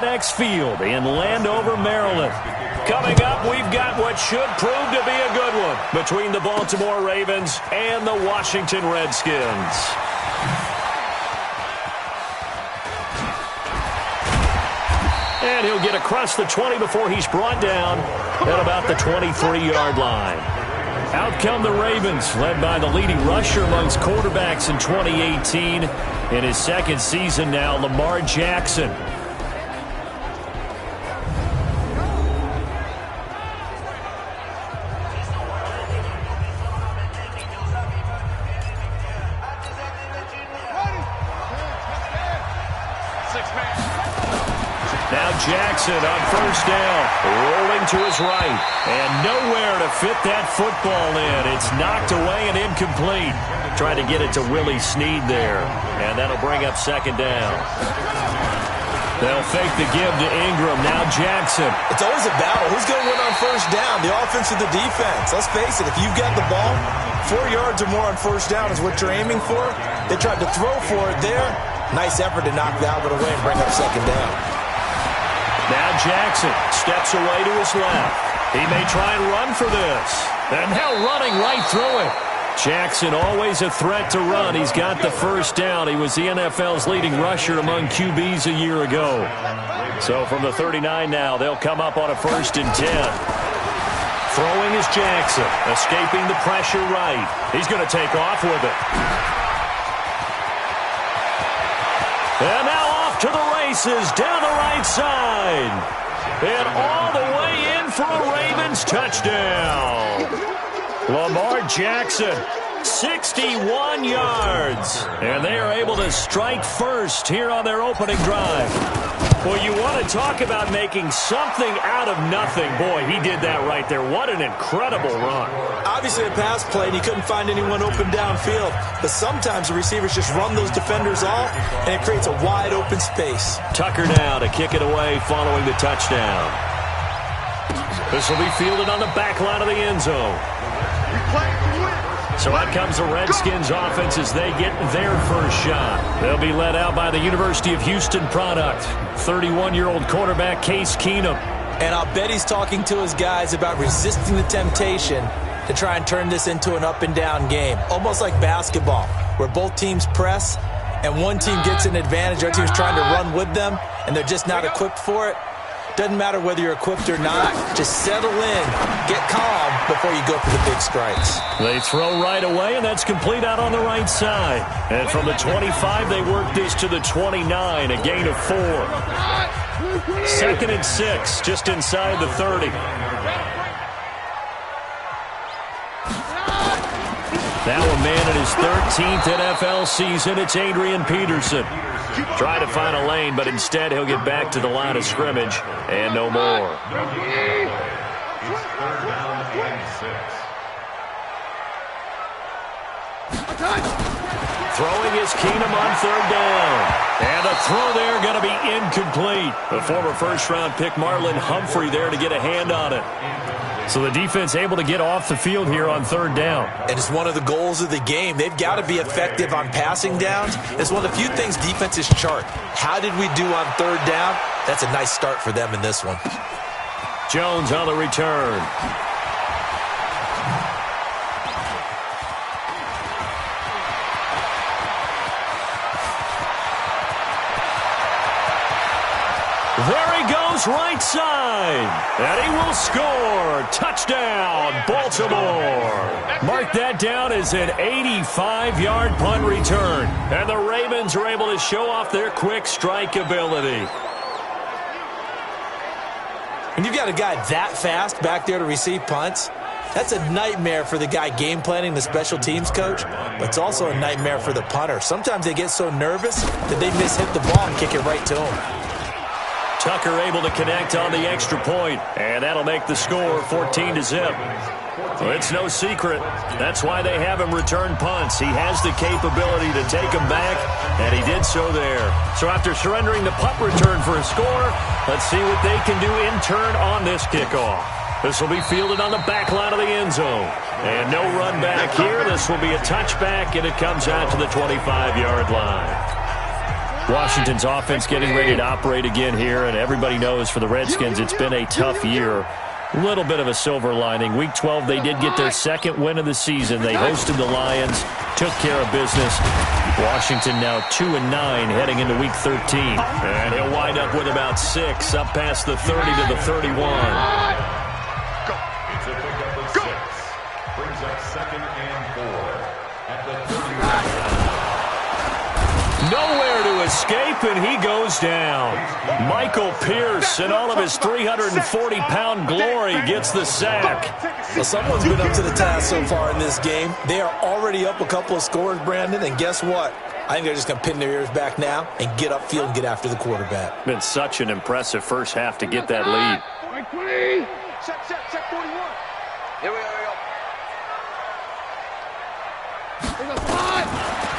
FedEx Field in Landover, Maryland. Coming up, we've got what should prove to be a good one between the Baltimore Ravens and the Washington Redskins. And he'll get across the 20 before he's brought down at about the 23-yard line. Out come the Ravens, led by the leading rusher amongst quarterbacks in 2018. In his second season now, Lamar Jackson. Now Jackson on first down, rolling to his right, and nowhere to fit that football in. It's knocked away and incomplete. Trying to get it to Willie Snead there, and that'll bring up second down. They'll fake the give to Ingram. Now Jackson. It's always a battle. Who's going to win on first down, the offense or the defense? Let's face it, if you've got the ball, 4 yards or more on first down is what you're aiming for. They tried to throw for it there. Nice effort to knock that one away and bring up second down. Now Jackson steps away to his left. He may try and run for this. And now running right through it. Jackson always a threat to run. He's got the first down. He was the NFL's leading rusher among QBs a year ago. So from the 39 now, they'll come up on a 1st and 10. Throwing is Jackson, escaping the pressure right. He's going to take off with it. And now off to the races, down the right side. And all the way in for a Ravens touchdown. Lamar Jackson, 61 yards. And they are able to strike first here on their opening drive. Well, you want to talk about making something out of nothing. Boy, he did that right there. What an incredible run. Obviously a pass play, and he couldn't find anyone open downfield. But sometimes the receivers just run those defenders off, and it creates a wide open space. Tucker now to kick it away following the touchdown. This will be fielded on the back line of the end zone. So out comes the Redskins offense as they get their first shot. They'll be led out by the University of Houston product, 31-year-old quarterback Case Keenum. And I'll bet he's talking to his guys about resisting the temptation to try and turn this into an up-and-down game. Almost like basketball, where both teams press, and one team gets an advantage, the other team's trying to run with them, and they're just not equipped for it. Doesn't matter whether you're equipped or not. Just settle in, get calm before you go for the big strikes. They throw right away, and that's complete out on the right side. And from the 25, they work this to the 29, a gain of 4. 2nd and 6, just inside the 30. Now a man in his 13th NFL season, it's Adrian Peterson. Try to find a lane, but instead he'll get back to the line of scrimmage and no more. Throwing is Keenum on 3rd down. And the throw there going to be incomplete. The former first-round pick Marlon Humphrey there to get a hand on it. So the defense able to get off the field here on 3rd down. And it's one of the goals of the game. They've got to be effective on passing downs. It's one of the few things defenses chart. How did we do on 3rd down? That's a nice start for them in this one. Jones on the return. There he goes, right side. And he will score. Touchdown, Baltimore. Mark that down as an 85-yard punt return. And the Ravens are able to show off their quick strike ability. When you've got a guy that fast back there to receive punts, that's a nightmare for the guy game planning, the special teams coach, but it's also a nightmare for the punter. Sometimes they get so nervous that they miss-hit the ball and kick it right to him. Tucker able to connect on the extra point, and that'll make the score 14-0. Well, it's no secret. That's why they have him return punts. He has the capability to take them back, and he did so there. So after surrendering the punt return for a score, let's see what they can do in turn on this kickoff. This will be fielded on the back line of the end zone. And no run back here. This will be a touchback, and it comes out to the 25-yard line. Washington's offense getting ready to operate again here, and everybody knows for the Redskins it's been a tough year. Little bit of a silver lining. Week 12, they did get their second win of the season. They hosted the Lions, took care of business. Washington now 2-9 heading into Week 13. And he'll wind up with about 6 up past the 30 to the 31. Go. It's a pickup of 6. Brings up 2nd and 4 at the 39. Nowhere to escape, and he goes down. Michael Pierce, in all of his 340-pound glory, gets the sack. Well, someone's been up to the task so far in this game. They are already up a couple of scores, Brandon, and guess what? I think they're just going to pin their ears back now and get upfield and get after the quarterback. Been such an impressive first half to get that lead. Check 41. Here we go.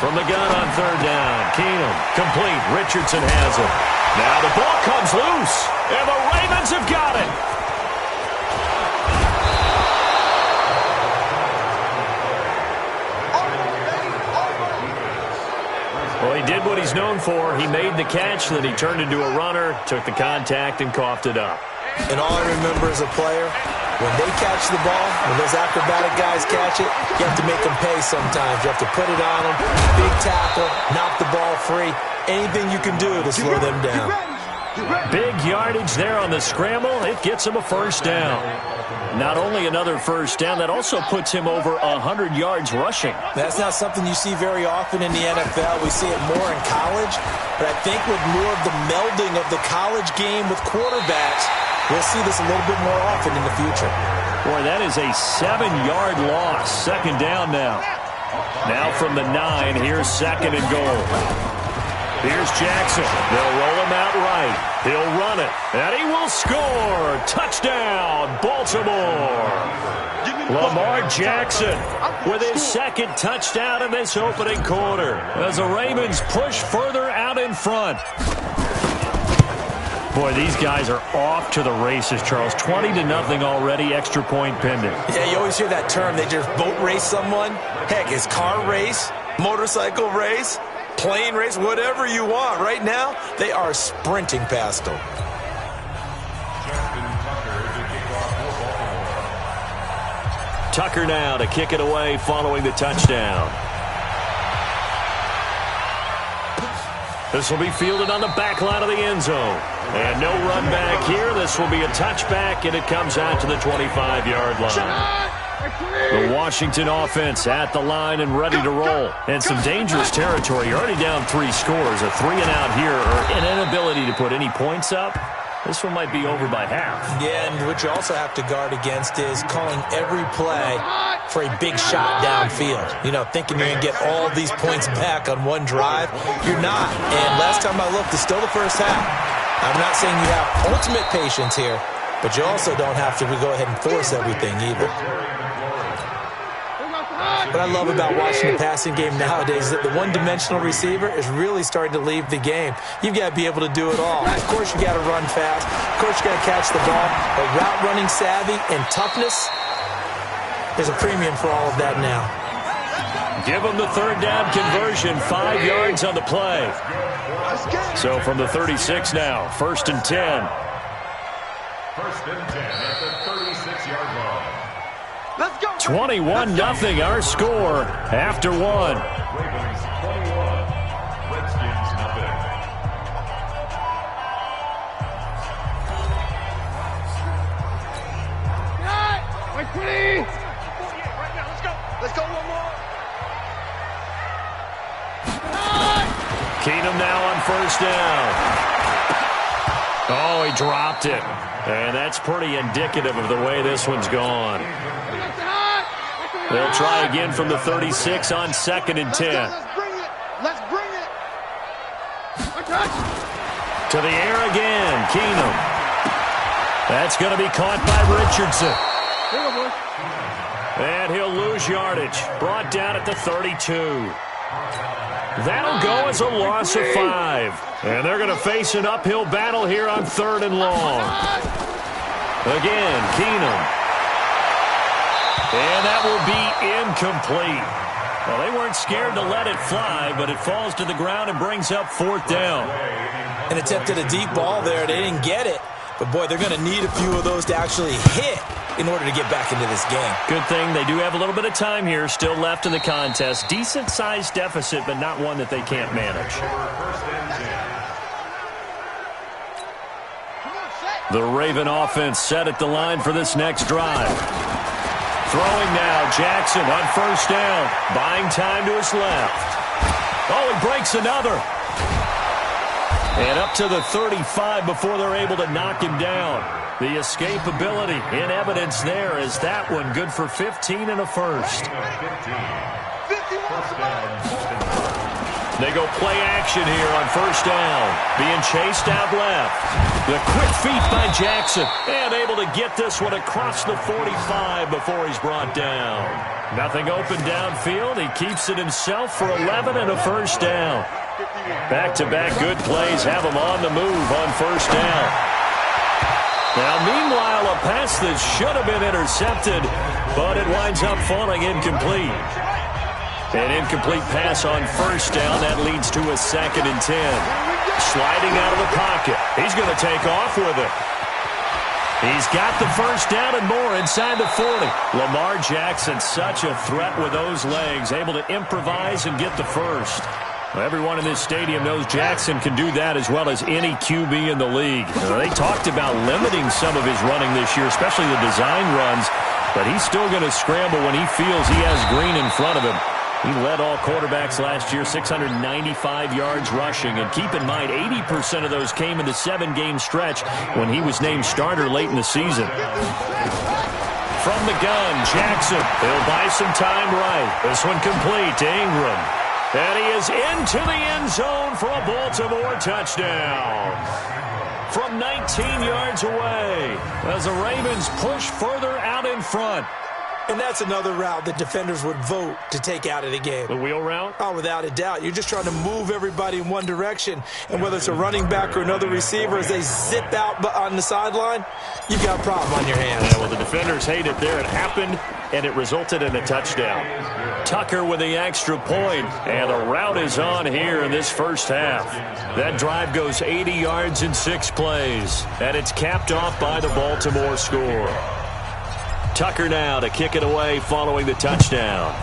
From the gun on 3rd down, Keenum, complete. Richardson has it. Now the ball comes loose, and the Ravens have got it. Well, he did what he's known for. He made the catch, then he turned into a runner, took the contact, and coughed it up. And all I remember as a player, when they catch the ball, when those acrobatic guys catch it, you have to make them pay sometimes. You have to put it on them, big tackle, knock the ball free, anything you can do to slow them down. Big yardage there on the scramble. It gets him a first down. Not only another first down, that also puts him over 100 yards rushing. That's not something you see very often in the NFL. We see it more in college, but I think with more of the melding of the college game with quarterbacks, we'll see this a little bit more often in the future. Boy, that is a 7-yard loss. 2nd down now. Now from the 9, here's 2nd and goal. Here's Jackson. They'll roll him out right. He'll run it, and he will score. Touchdown, Baltimore. Lamar Jackson with his 2nd touchdown in this opening quarter as the Ravens push further out in front. Boy, these guys are off to the races, Charles. 20-0 already, extra point pending. Yeah, you always hear that term. They just boat race someone. Heck, it's car race, motorcycle race, plane race, whatever you want. Right now, they are sprinting past them. Tucker now to kick it away following the touchdown. This will be fielded on the back line of the end zone. And no run back here. This will be a touchback, and it comes out to the 25-yard line. The Washington offense at the line and ready to roll. And some dangerous territory. You're already down 3 scores. A 3-and-out here, or an inability to put any points up. This one might be over by half. Yeah, and what you also have to guard against is calling every play for a big shot downfield. You know, thinking you're going to get all these points back on one drive. You're not. And last time I looked, it's still the first half. I'm not saying you have ultimate patience here, but you also don't have to go ahead and force everything either. What I love about watching the passing game nowadays is that the one-dimensional receiver is really starting to leave the game. You've got to be able to do it all. Of course, you got to run fast. Of course, you got to catch the ball. But route running savvy and toughness, there's a premium for all of that now. Give them the 3rd down conversion. 5 yards on the play. So from the 36 now, 1st and 10. 1st and 10 at the 36-yard line. 21-0 our score after 1. Ravens 21, Redskins nothing. Let's go one more. Keenum now on 1st down. Oh, he dropped it. And that's pretty indicative of the way this one's gone. They'll try again from the 36 on 2nd and 10. Let's bring it. To the air again, Keenum. That's going to be caught by Richardson. And he'll lose yardage. Brought down at the 32. That'll go as a loss of 5. And they're going to face an uphill battle here on 3rd and long. Again, Keenum. And that will be incomplete. Well, they weren't scared to let it fly, but it falls to the ground and brings up 4th down. An attempt at a deep ball there. They didn't get it. But, boy, they're going to need a few of those to actually hit in order to get back into this game. Good thing they do have a little bit of time here still left in the contest. Decent-sized deficit, but not one that they can't manage. The Raven offense set at the line for this next drive. Throwing now, Jackson on 1st down. Buying time to his left. Oh, he breaks another. And up to the 35 before they're able to knock him down. The escapability in evidence there is that one good for 15 and a first. They go play action here on 1st down. Being chased out left. The quick feet by Jackson. And able to get this one across the 45 before he's brought down. Nothing open downfield. He keeps it himself for 11 and a first down. Back-to-back good plays have him on the move on 1st down. Now, meanwhile, a pass that should have been intercepted, but it winds up falling incomplete. An incomplete pass on 1st down. That leads to a 2nd and 10. Sliding out of the pocket. He's going to take off with it. He's got the 1st down and more inside the 40. Lamar Jackson, such a threat with those legs, able to improvise and get the first. Everyone in this stadium knows Jackson can do that as well as any QB in the league. They talked about limiting some of his running this year, especially the design runs, but he's still going to scramble when he feels he has green in front of him. He led all quarterbacks last year, 695 yards rushing. And keep in mind, 80% of those came in the 7-game stretch when he was named starter late in the season. From the gun, Jackson. He'll buy some time right. This one complete to Ingram. And he is into the end zone for a Baltimore touchdown. From 19 yards away as the Ravens push further out in front. And that's another route that defenders would vote to take out of the game. The wheel route? Oh, without a doubt. You're just trying to move everybody in one direction. And whether it's a running back or another receiver, as they zip out on the sideline, you've got a problem on your hands. Yeah, well, the defenders hate it there. It happened, and it resulted in a touchdown. Tucker with the extra point, and the route is on here in this first half. That drive goes 80 yards in 6 plays, and it's capped off by the Baltimore score. Tucker now to kick it away following the touchdown.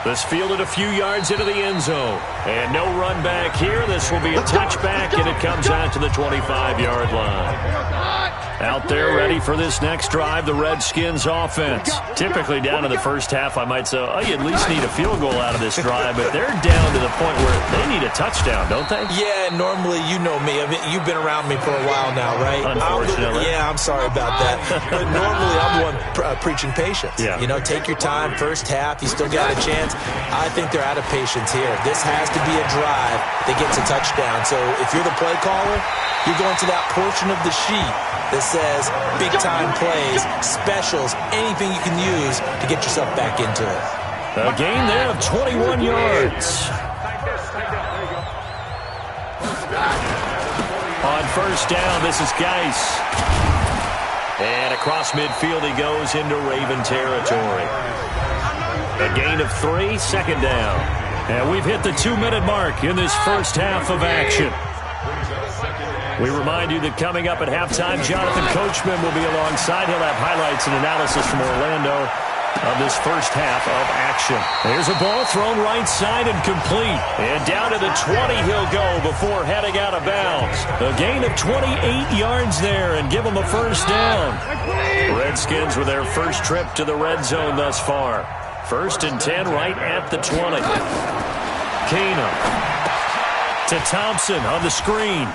This fielded a few yards into the end zone. And no run back here. This will be a touchback, and it comes out to the 25-yard line. Out there ready for this next drive, the Redskins offense. Typically down in the first half, I might say, oh, you at least need a field goal out of this drive, but they're down to the point where they need a touchdown, don't they? Yeah, normally, you know me. I mean, you've been around me for a while now, right? Unfortunately. I'm sorry about that. But normally, I'm the one preaching patience. Yeah. You know, take your time, first half, you still got a chance. I think they're out of patience here. This has to be a drive that gets a touchdown. So if you're the play caller, you're going to that portion of the sheet that says big-time plays, specials, anything you can use to get yourself back into it. A gain there of 21 yards. On first down, this is Geis. And across midfield he goes into Raven territory. A gain of 3, 2nd down. And we've hit the 2-minute mark in this first half of action. We remind you that coming up at halftime, Jonathan Coachman will be alongside. He'll have highlights and analysis from Orlando of this first half of action. Here's a ball thrown right side and complete. And down to the 20 he'll go before heading out of bounds. A gain of 28 yards there and give them a first down. Redskins with their first trip to the red zone thus far. 1st and 10 right at the 20. Keenum to Thompson on the screen.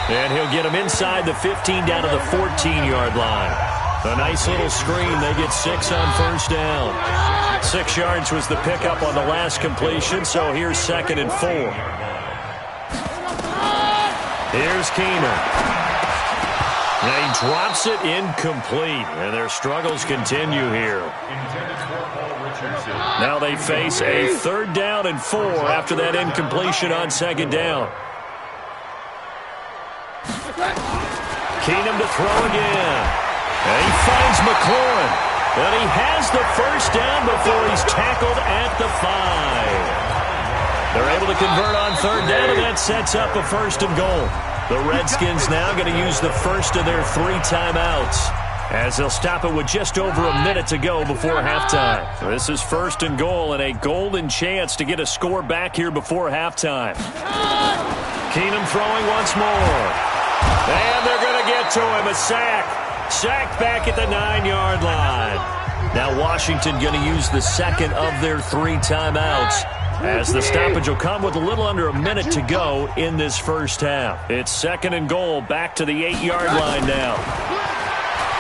And he'll get him inside the 15 down to the 14-yard line. A nice little screen. They get 6 on first down. 6 yards was the pickup on the last completion, so here's 2nd and 4. Here's Keenum. Now he drops it incomplete, and their struggles continue here. Now they face a 3rd down and 4 after that incompletion on 2nd down. Keenum to throw again. And he finds McLaurin. And he has the first down before he's tackled at the 5. They're able to convert on third down, and that sets up a 1st and goal. The Redskins now going to use the first of their 3 timeouts, as they'll stop it with just over a minute to go before halftime. This is 1st and goal and a golden chance to get a score back here before halftime. Keenum throwing once more. And they're going to get to him. A sack. Sacked back at the 9-yard line. Now Washington going to use the second of their 3 timeouts, as the stoppage will come with a little under a minute to go in this first half. It's 2nd and goal, back to the 8-yard line now.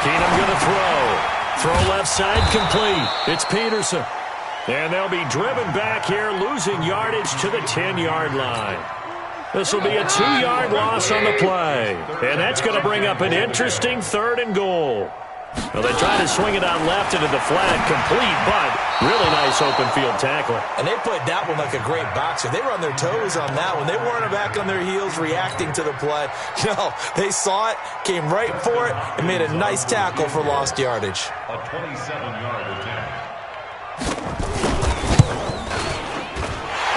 Keenum going to throw. Throw left side complete. It's Peterson. And they'll be driven back here, losing yardage to the 10-yard line. This will be a 2-yard loss on the play. And that's going to bring up an interesting 3rd and goal. Well, they try to swing it out left into the flat, complete, but really nice open field tackling. And they played that one like a great boxer. They were on their toes on that one. They weren't back on their heels reacting to the play. No, they saw it, came right for it, and made a nice tackle for lost yardage. A 27-yard attempt.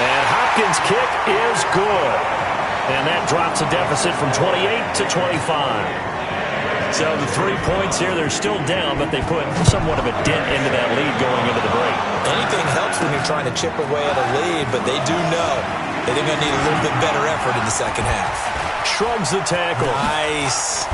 And Hopkins' kick is good. And that drops a deficit from 28 to 25. So the 3 points here, they're still down, but they put somewhat of a dent into that lead going into the break. Anything helps when you're trying to chip away at a lead, but they do know that they're going to need a little bit better effort in the second half. Shrugs the tackle. Nice.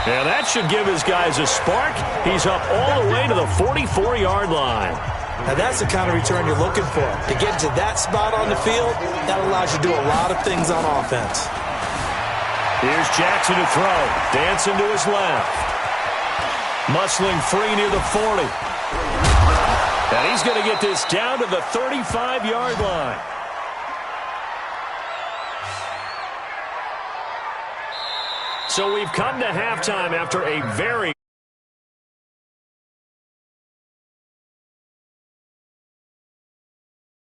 Yeah, that should give his guys a spark. He's up all the way to the 44-yard line. Now that's the kind of return you're looking for. To get to that spot on the field, that allows you to do a lot of things on offense. Here's Jackson to throw. Dancing to his left. Muscling free near the 40. And he's going to get this down to the 35-yard line. So we've come to halftime after a very